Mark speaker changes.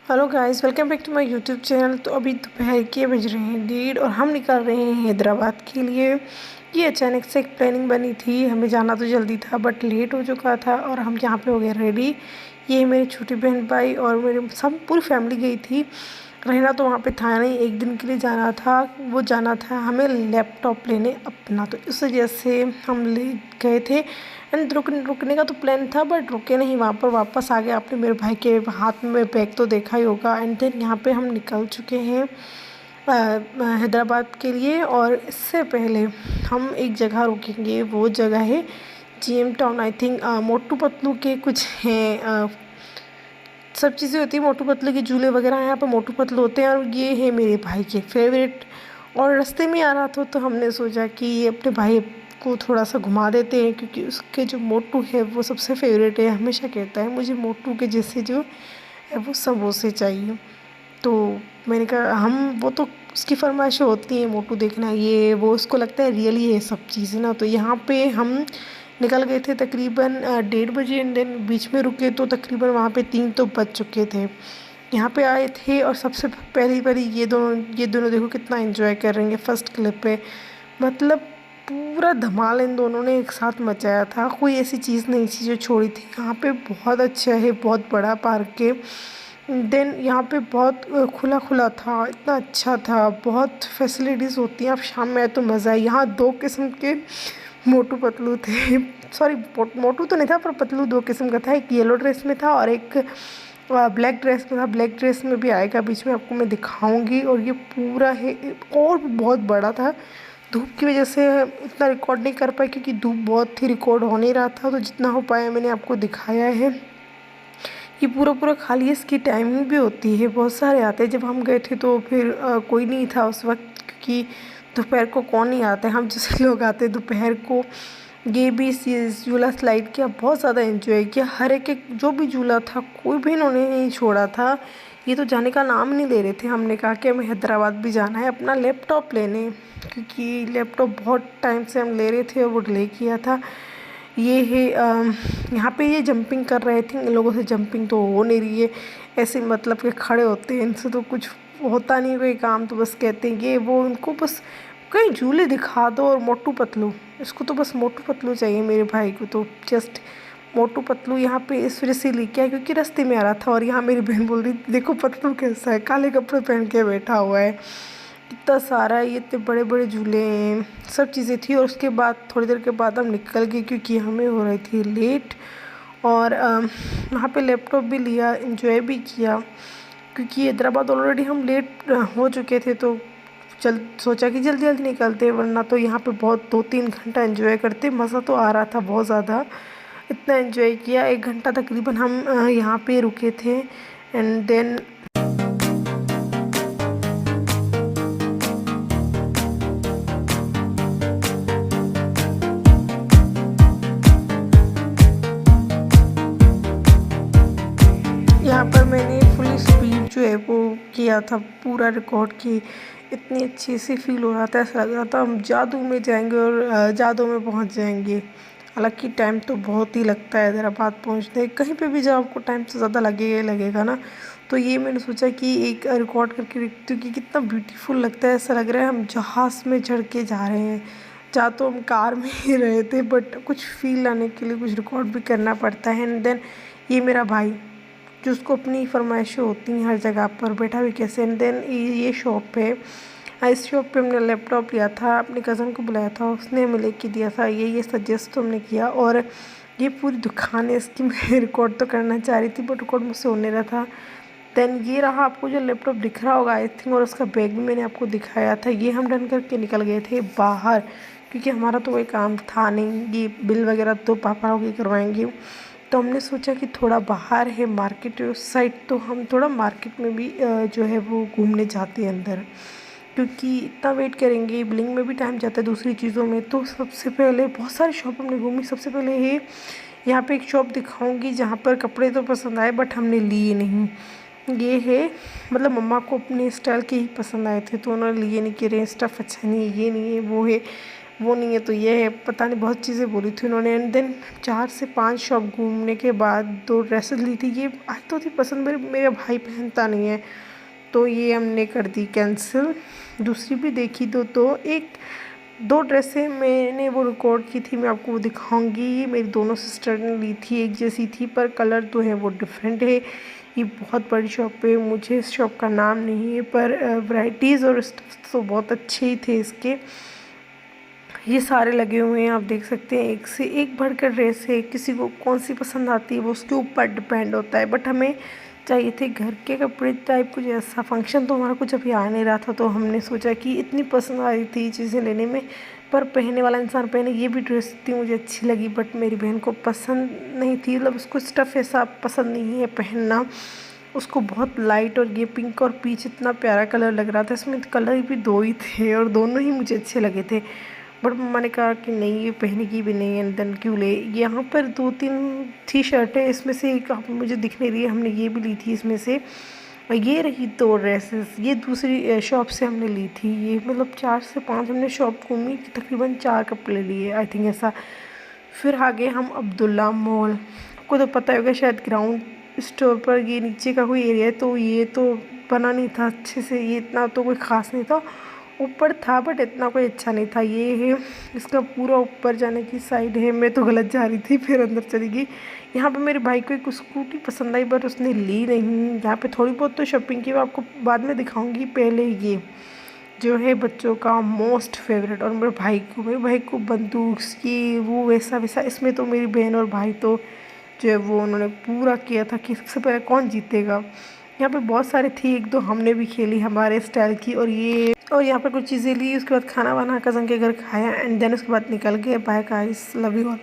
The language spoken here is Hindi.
Speaker 1: Hello guys, welcome back to my YouTube channel. तो अभी दोपहर के बज रहे हैं 1:30 और हम निकल रहे हैं हैदराबाद के लिए। ये अचानक से एक प्लानिंग बनी थी, हमें जाना तो जल्दी था बट लेट हो चुका था और हम यहाँ पे हो गए रेडी। ये मेरी छोटी बहन भाई और मेरे सब पूरी फैमिली गई थी। रहना तो वहाँ पे था नहीं, एक दिन के लिए जाना था। वो जाना था हमें लैपटॉप लेने अपना, तो इस वजह से हम ले गए थे। एंड रुकने का तो प्लान था बट रुके नहीं, वहाँ पर वापस आ गए। आपने मेरे भाई के हाथ में बैग तो देखा ही होगा। एंड देन यहाँ पे हम निकल चुके हैं हैदराबाद के लिए। और इससे पहले हम एक जगह रुकेंगे, वो जगह है GM town. I think Motu Patlu के कुछ हैं, सब चीज़ें होती है। मोटू पतलू के झूले वगैरह यहाँ पे मोटू पतलू होते हैं और ये है मेरे भाई के फेवरेट। और रास्ते में आ रहा था तो हमने सोचा कि ये अपने भाई को थोड़ा सा घुमा देते हैं, क्योंकि उसके जो मोटू है वो सबसे फेवरेट है। हमेशा कहता है मुझे मोटू के जैसे जो है वो समोसे चाहिए। तो मैंने कहा हम वो तो उसकी फरमाइशें होती हैं, मोटू देखना ये वो, उसको लगता है रियली ये सब चीज़ें ना। तो यहाँ पे हम निकल गए थे तकरीबन 1:30 बजे। एंड देन बीच में रुके तो तकरीबन वहाँ पे 3 तो बज चुके थे। यहाँ पे आए थे और सबसे पहली बारी ये दोनों देखो कितना एंजॉय कर रहे हैं फर्स्ट क्लिप पे। मतलब पूरा धमाल इन दोनों ने एक साथ मचाया था, कोई ऐसी चीज़ नहीं थी जो छोड़ी थी। यहाँ पे बहुत अच्छा है, बहुत बड़ा पार्क है। देन यहाँ पे बहुत खुला खुला था, इतना अच्छा था, बहुत फैसिलिटीज़ होती हैं। आप शाम में आए तो मज़ा है। यहाँ 2 किस्म के मोटू पतलू थे। सॉरी, मोटू तो नहीं था पर पतलू 2 किस्म का था। एक येलो ड्रेस में था और एक ब्लैक ड्रेस में था। ब्लैक ड्रेस में भी आएगा बीच में, आपको मैं दिखाऊंगी। और ये पूरा है और बहुत बड़ा था। धूप की वजह से इतना रिकॉर्ड नहीं कर पाई, क्योंकि धूप बहुत थी, रिकॉर्ड हो नहीं रहा था। तो जितना हो पाया मैंने आपको दिखाया है। ये पूरा पूरा खाली है, इसकी टाइमिंग भी होती है, बहुत सारे आते हैं। जब हम गए थे तो फिर कोई नहीं था उस वक्त, क्योंकि दोपहर को कौन नहीं आता है, हम जैसे लोग आते हैं दोपहर को। ये भी झूला स्लाइड किया, बहुत ज़्यादा एंजॉय किया। हर एक जो भी झूला था कोई भी इन्होंने नहीं छोड़ा था। ये तो जाने का नाम नहीं ले रहे थे। हमने कहा कि हमें हैदराबाद भी जाना है अपना लैपटॉप लेने, क्योंकि लैपटॉप बहुत टाइम से हम ले रहे थे और वो डिले किया था। ये है यहाँ पे ये जंपिंग कर रहे थे। इन लोगों से जंपिंग तो हो नहीं रही है, ऐसे मतलब के खड़े होते हैं, इनसे तो कुछ होता नहीं कोई काम। तो बस कहते हैं ये वो, इनको बस कहीं झूले दिखा दो। और मोटू पतलू, इसको तो बस मोटू पतलू चाहिए मेरे भाई को, तो जस्ट मोटू पतलू यहाँ पे इस वजह से लेके आया क्योंकि रास्ते में आ रहा था। और यहाँ मेरी बहन बोल रही देखो पतलू कैसा है, काले कपड़े पहन के बैठा हुआ है। इतना सारा, ये इतने बड़े बड़े झूले हैं, सब चीज़ें थी। और उसके बाद थोड़ी देर के बाद हम निकल गए क्योंकि हमें हो रही थी लेट। और वहाँ पे लैपटॉप भी लिया, एंजॉय भी किया, क्योंकि हैदराबाद ऑलरेडी हम लेट हो चुके थे। तो सोचा कि जल्दी जल्दी निकलते, वरना तो यहाँ पे बहुत 2-3 घंटा एंजॉय करते। मज़ा तो आ रहा था बहुत ज़्यादा, इतना एंजॉय किया। 1 घंटा तकरीबन हम यहाँ पे रुके थे। एंड देन यहाँ पर मैंने फुल स्पीड जो है वो किया था, पूरा रिकॉर्ड की। इतनी अच्छी से फील हो रहा था, ऐसा लग रहा था हम जादू में जाएंगे और जादू में पहुँच जाएंगे। हालांकि टाइम तो बहुत ही लगता है हैदराबाद पहुँचने, कहीं पे भी जाओ आपको टाइम तो ज़्यादा लगेगा ही लगेगा ना। तो ये मैंने सोचा कि एक रिकॉर्ड करके देखती हूँ कि कितना ब्यूटीफुल लगता है। ऐसा लग रहा है हम जहाज़ में चढ़ के जा रहे हैं। जा तो हम कार में ही रहे थे बट कुछ फील लाने के लिए कुछ रिकॉर्ड भी करना पड़ता है। एंड देन ये मेरा भाई, जो उसको अपनी फरमाइशें होती हैं हर जगह पर, बैठा भी कैसे। एंड देन ये शॉप है, इस शॉप पे हमने लैपटॉप लिया था, अपने कज़न को बुलाया था, उसने हमें लेके दिया था। ये सजेस्ट तो हमने किया। और ये पूरी दुकान है इसकी। मैं रिकॉर्ड तो करना चाह रही थी बट रिकॉर्ड मुझसे हो नहीं रहा था। देन ये रहा, आपको जो लैपटॉप दिख रहा होगा आई थिंक, और उसका बैग भी मैंने आपको दिखाया था। ये हम डन करके निकल गए थे बाहर, क्योंकि हमारा तो कोई काम था नहीं। ये बिल वगैरह तो पापा लोग ही करवाएंगे। तो हमने सोचा कि थोड़ा बाहर है मार्केट उस साइड, तो हम थोड़ा मार्केट में भी जो है वो घूमने जाते हैं अंदर, क्योंकि इतना वेट करेंगे बिलिंग में भी टाइम जाता है दूसरी चीज़ों में। तो सबसे पहले बहुत सारी शॉप हमने घूमी। सबसे पहले है यहाँ पे एक शॉप दिखाऊंगी जहाँ पर कपड़े तो पसंद आए बट हमने लिए नहीं। ये है, मतलब मम्मा को अपने स्टाइल के ही पसंद आए थे तो उन्होंने लिए नहीं, कि रें स्टफ़ अच्छा नहीं है, ये नहीं है, वो है। वो नहीं है तो ये है, पता नहीं बहुत चीज़ें बोली थी उन्होंने। एंड देन 4 से 5 शॉप घूमने के बाद 2 ड्रेसेस ली थी। ये आज तो थी पसंद, मेरा भाई पहनता नहीं है तो ये हमने कर दी कैंसिल। दूसरी भी देखी तो एक 2 ड्रेसें मैंने वो रिकॉर्ड की थी, मैं आपको वो दिखाऊंगी। मेरी दोनों सिस्टर ने ली थी, एक जैसी थी पर कलर तो है वो डिफरेंट है। ये बहुत बड़ी शॉप है, मुझे इस शॉप का नाम नहीं है पर वैराइटीज़ और स्टफ्स तो बहुत अच्छे ही थे इसके। ये सारे लगे हुए हैं, आप देख सकते हैं, एक से एक बढ़कर ड्रेस है। किसी को कौन सी पसंद आती है वो उसके ऊपर डिपेंड होता है। बट हमें चाहिए थे घर के कपड़े टाइप कुछ ऐसा। फंक्शन तो हमारा कुछ अभी आ नहीं रहा था तो हमने सोचा कि इतनी पसंद आ रही थी चीज़ें लेने में, पर पहनने वाला इंसान पहने। ये भी ड्रेस थी मुझे अच्छी लगी बट मेरी बहन को पसंद नहीं थी, मतलब उसको स्टफ़ ऐसा पसंद नहीं है पहनना। उसको बहुत लाइट, और ये पिंक और पीच इतना प्यारा कलर लग रहा था। इसमें कलर भी 2 ही थे और दोनों ही मुझे अच्छे लगे थे। बट मम्मा ने कहा कि नहीं ये पहने की भी नहीं है, देन क्यों ले। यहाँ पर 2-3 थी शर्टें, इसमें से एक आप मुझे दिख नहीं रही है, हमने ये भी ली थी इसमें से। और ये रही 2 ड्रेसेस, ये दूसरी शॉप से हमने ली थी। ये मतलब 4 से 5 हमने शॉप घूमी, तकरीबन 4 कपड़े लिए आई थिंक ऐसा। फिर आगे हम अब्दुल्ला मॉल, आपको तो पता होगा शायद, ग्राउंड स्टोर पर ये नीचे का कोई एरिया है तो ये तो बना नहीं था अच्छे से, ये इतना तो कोई ख़ास नहीं था। ऊपर था बट इतना कोई अच्छा नहीं था। ये है इसका पूरा ऊपर जाने की साइड है, मैं तो गलत जा रही थी फिर अंदर चली गई। यहाँ पे मेरे भाई को एक स्कूटी पसंद आई बट उसने ली नहीं। यहाँ पे थोड़ी बहुत तो शॉपिंग की, मैं आपको बाद में दिखाऊंगी। पहले ये जो है बच्चों का मोस्ट फेवरेट, और मेरे भाई को बंदूक ये वो वैसा वैसा, इसमें तो मेरी बहन और भाई तो जो है वो उन्होंने पूरा किया था कि सबसे पहले कौन जीतेगा। यहाँ पे बहुत सारी थी, 1-2 हमने भी खेली हमारे स्टाइल की। और यहाँ पर कुछ चीज़ें ली, उसके बाद खाना वाना कज़न के घर खाया एंड देन उसके बाद निकल गए। Bye guys, love you all.